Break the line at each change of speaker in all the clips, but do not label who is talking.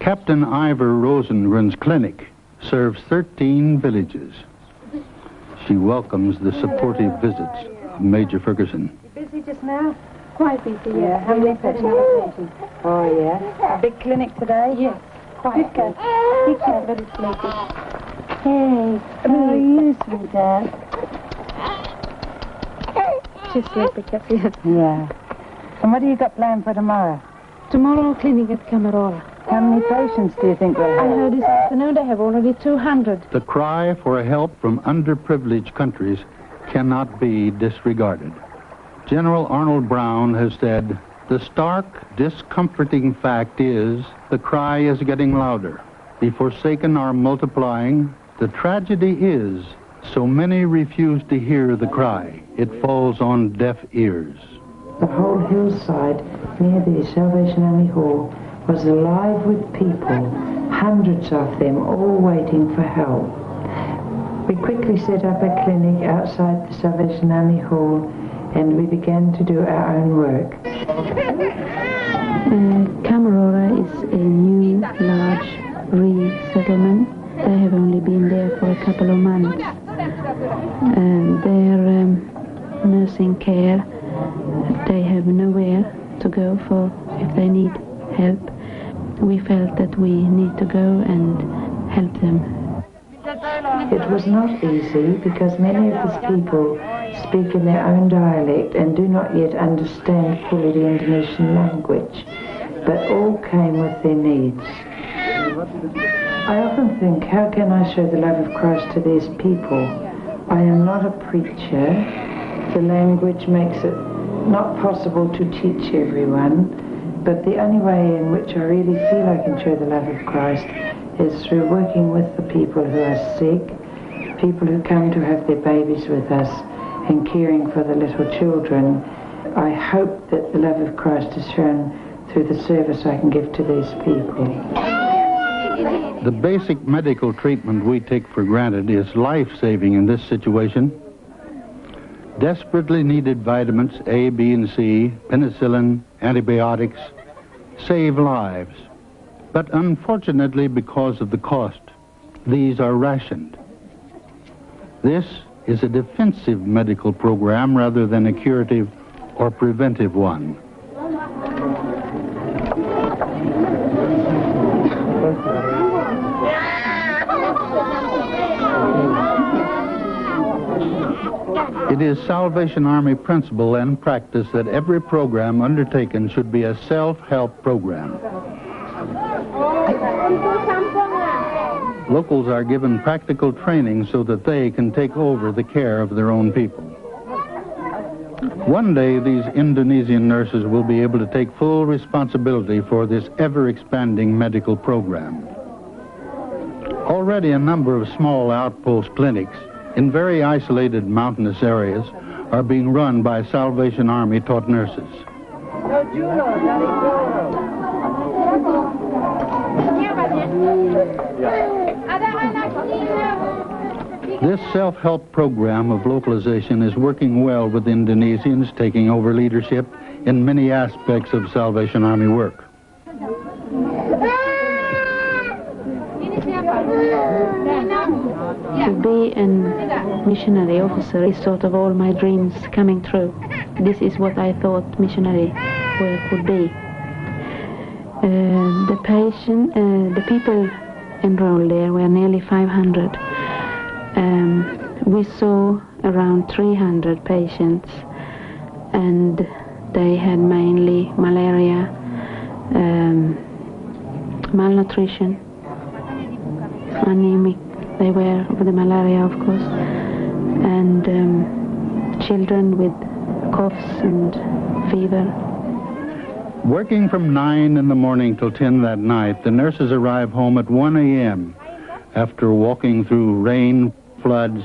Captain Ivor Rosengren's clinic serves 13 villages. She welcomes the supportive visits of Major Ferguson.
You busy just now? Quite busy, yeah. How many patients? Oh, yeah. A big clinic today? Yes. Quite good. He can't very sleepy. Hey, how are you, sweetheart? She's sleepy, Kathy. Yeah. And what do you got planned for tomorrow? Tomorrow, clinic at Camarora. How many patients do you think we'll have? I heard this afternoon they have already 200.
The cry for help from underprivileged countries cannot be disregarded. General Arnold Brown has said, "The stark, discomforting fact is the cry is getting louder. The forsaken are multiplying. The tragedy is so many refuse to hear the cry. It falls on deaf ears."
The whole hillside near the Salvation Army Hall was alive with people, hundreds of them, all waiting for help. We quickly set up a clinic outside the Salvation Army Hall, and we began to do our own work.
Camarora is a new, large resettlement. They have only been there for a couple of months. Their nursing care, they have nowhere to go for if they need help. We felt that we need to go and help them.
It was not easy because many of these people speak in their own dialect and do not yet understand fully the Indonesian language, but all came with their needs. I often think, how can I show the love of Christ to these people? I am not a preacher. The language makes it not possible to teach everyone, but the only way in which I really feel I can show the love of Christ is through working with the people who are sick, people who come to have their babies with us, and caring for the little children. I hope that the love of Christ is shown through the service I can give to these people.
The basic medical treatment we take for granted is life-saving in this situation. Desperately needed vitamins A, B, and C, penicillin, antibiotics, save lives. But unfortunately, because of the cost, these are rationed. This is a defensive medical program rather than a curative or preventive one. It is Salvation Army principle and practice that every program undertaken should be a self-help program. Locals are given practical training so that they can take over the care of their own people. One day, these Indonesian nurses will be able to take full responsibility for this ever-expanding medical program. Already a number of small outpost clinics in very isolated mountainous areas are being run by Salvation Army taught nurses. This self-help program of localization is working well with Indonesians taking over leadership in many aspects of Salvation Army work.
To be a missionary officer is sort of all my dreams coming true. This is what I thought missionary work would be. The people enrolled there were nearly 500. We saw around 300 patients, and they had mainly malaria, malnutrition, anemic. They were with the malaria, of course, and children with coughs and fever.
Working from 9 in the morning till 10 that night, the nurses arrive home at 1 a.m. after walking through rain, floods,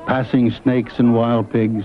passing snakes and wild pigs,